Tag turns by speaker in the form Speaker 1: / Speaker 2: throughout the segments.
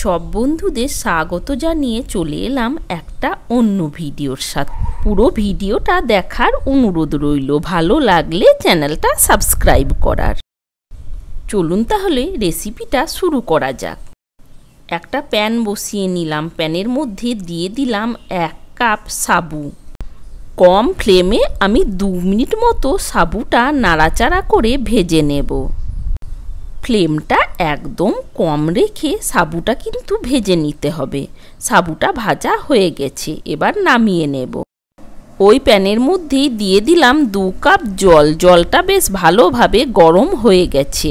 Speaker 1: সব বন্ধুদের স্বাগত জানিয়ে চলে এলাম একটা অন্য ভিডিওর সাথে। পুরো ভিডিওটা দেখার অনুরোধ রইল, ভালো লাগলে চ্যানেলটা সাবস্ক্রাইব করার। চলুন তাহলে রেসিপিটা শুরু করা যাক। একটা প্যান বসিয়ে নিলাম, প্যানের মধ্যে দিয়ে দিলাম 1 কাপ সাবু। কম ফ্লেমে আমি 2 মিনিট মতো সাবুটা নাড়াচাড়া করে ভেজে নেব। ফ্লেমটা একদম কম রেখে সাবুটা কিন্তু ভেজে নিতে হবে। সাবুটা ভাজা হয়ে গেছে, এবার নামিয়ে নেব। ওই প্যানের মধ্যে দিয়ে দিলাম 2 কাপ জল। জলটা বেশ ভালোভাবে গরম হয়ে গেছে।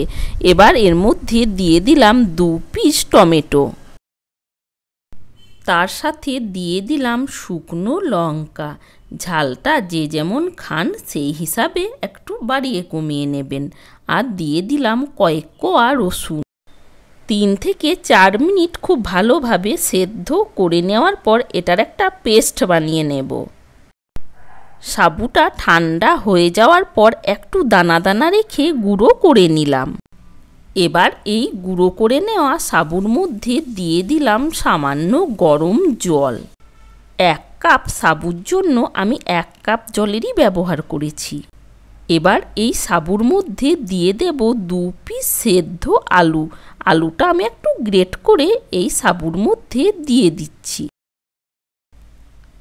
Speaker 1: এবার এর মধ্যে দিয়ে দিলাম 2 পিস টমেটো। তার সাথে দিয়ে দিলাম শুকনো লঙ্কা। ঝালটা যে যেমন খান সেই হিসাবে একটু বাড়িয়ে কমিয়ে নেবেন। আর দিয়ে দিলাম কয়েক কোয়া রসুন। 3 থেকে 4 মিনিট খুব ভালোভাবে সেদ্ধ করে নেওয়ার পর এটার একটা পেস্ট বানিয়ে নেব। সাবুটা ঠান্ডা হয়ে যাওয়ার পর একটু দানা দানা রেখে গুঁড়ো করে নিলাম। এবার এই গুঁড়ো করে নেওয়া সাবুর মধ্যে দিয়ে দিলাম সামান্য গরম জল। 1 কাপ সাবুর জন্য আমি 1 কাপ জলেরই ব্যবহার করেছি। এবার এই সাবুর মধ্যে দিয়ে দেব 2 পিস সেদ্ধ আলু। আলুটা আমি একটু গ্রেট করে এই সাবুর মধ্যে দিয়ে দিচ্ছি।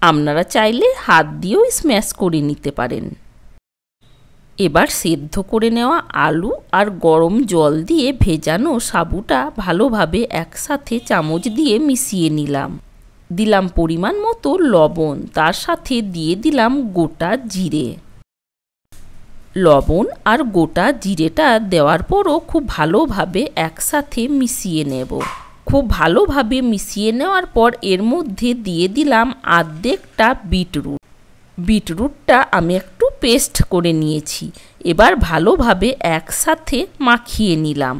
Speaker 1: আপনারা চাইলে হাত দিয়েও স্ম্যাশ করে নিতে পারেন। এবার সেদ্ধ করে নেওয়া আলু আর গরম জল দিয়ে ভেজানো সাবুটা ভালোভাবে একসাথে চামচ দিয়ে মিশিয়ে নিলাম। দিলাম পরিমাণ মতো লবণ, তার সাথে দিয়ে দিলাম গোটা জিরে। লবণ আর গোটা জিরেটা দেওয়ার পরও খুব ভালোভাবে একসাথে মিশিয়ে নেব। খুব ভালোভাবে মিশিয়ে নেওয়ার পর এর মধ্যে দিয়ে দিলাম অর্ধেকটা বিটরুট। বিটরুটটা আমি একটু পেস্ট করে নিয়েছি। এবার ভালোভাবে একসাথে মাখিয়ে নিলাম।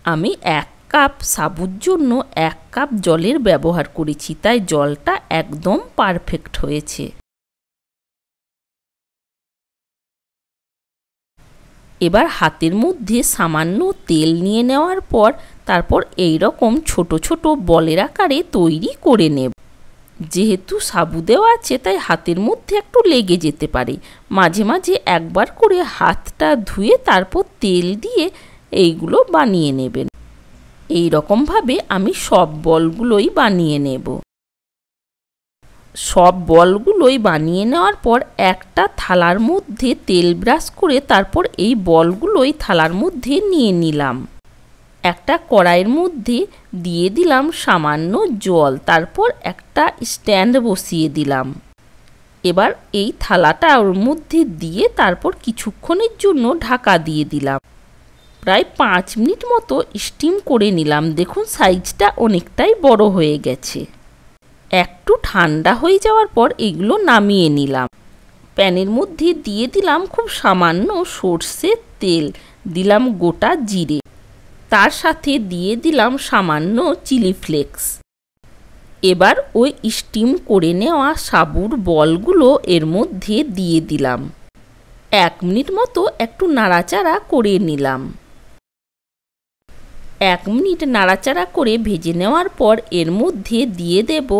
Speaker 1: আমি 1 কাপ সাবুর জন্য 1 কাপ জলের ব্যবহার করেছি, তাই জলটা একদম পারফেক্ট হয়েছে। এবার হাতের মধ্যে সামান্য তেল নিয়ে নেওয়ার পর তারপর এই রকম ছোট ছোট বলের আকারে তৈরি করে নেব। যেহেতু সাবু দেওয়া আছে তাই হাতের মধ্যে একটু লেগে যেতে পারে। মাঝে মাঝে একবার করে হাতটা ধুয়ে তারপর তেল দিয়ে এইগুলো বানিয়ে নেবেন। এই রকমভাবে আমি সব বলগুলোই বানিয়ে নেব। সব বলগুলোই বানিয়ে নেওয়ার পর একটা থালার মধ্যে তেল ব্রাশ করে তারপর এই বলগুলোই থালার মধ্যে নিয়ে নিলাম। একটা কড়াইয়ের মধ্যে দিয়ে দিলাম সামান্য জল, তারপর একটা স্ট্যান্ড বসিয়ে দিলাম। এবার এই থালাটা ওর মধ্যে দিয়ে তারপর কিছুক্ষণের জন্য ঢাকা দিয়ে দিলাম। প্রায় 5 মিনিট মতো স্টিম করে নিলাম। দেখুন সাইজটা অনেকটাই বড় হয়ে গেছে। একটু ঠান্ডা হয়ে যাওয়ার পর এগুলো নামিয়ে নিলাম। প্যানের মধ্যে দিয়ে দিলাম খুব সামান্য সর্ষের তেল, দিলাম গোটা জিরে, তার সাথে দিয়ে দিলাম সামান্য চিলি ফ্লেক্স। এবার ওই স্টিম করে নেওয়া সাবুর বলগুলো এর মধ্যে দিয়ে দিলাম। 1 মিনিট মতো একটু নাড়াচাড়া করে নিলাম। 1 মিনিট নাড়াচাড়া করে ভেজে নেওয়ার পর এর মধ্যে দিয়ে দেব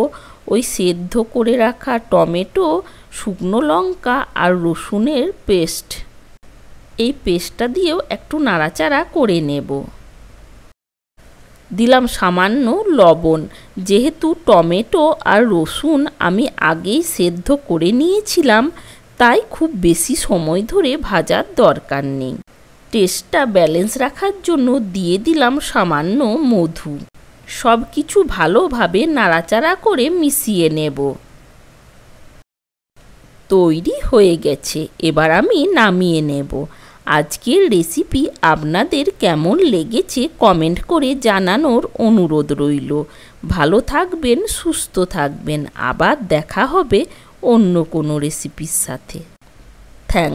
Speaker 1: ওই সেদ্ধ করে রাখা টমেটো, শুকনো লঙ্কা আর রসুনের পেস্ট। এই পেস্টটা দিয়েও একটু নাড়াচাড়া করে নেব। দিলাম সামান্য লবণ। যেহেতু টমেটো আর রসুন আমি আগেই সেদ্ধ করে নিয়েছিলাম তাই খুব বেশি সময় ধরে ভাজার দরকার নেই। টেস্টটা ব্যালেন্স রাখার জন্য দিয়ে দিলাম সামান্য মধু। সব কিছু ভালোভাবে নাড়াচাড়া করে মিশিয়ে নেব। তৈরি হয়ে গেছে, এবার আমি নামিয়ে নেব। আজকের রেসিপি আপনাদের কেমন লেগেছে কমেন্ট করে জানানোর অনুরোধ রইল। ভালো থাকবেন, সুস্থ থাকবেন। আবার দেখা হবে অন্য কোনো রেসিপির সাথে। থ্যাংক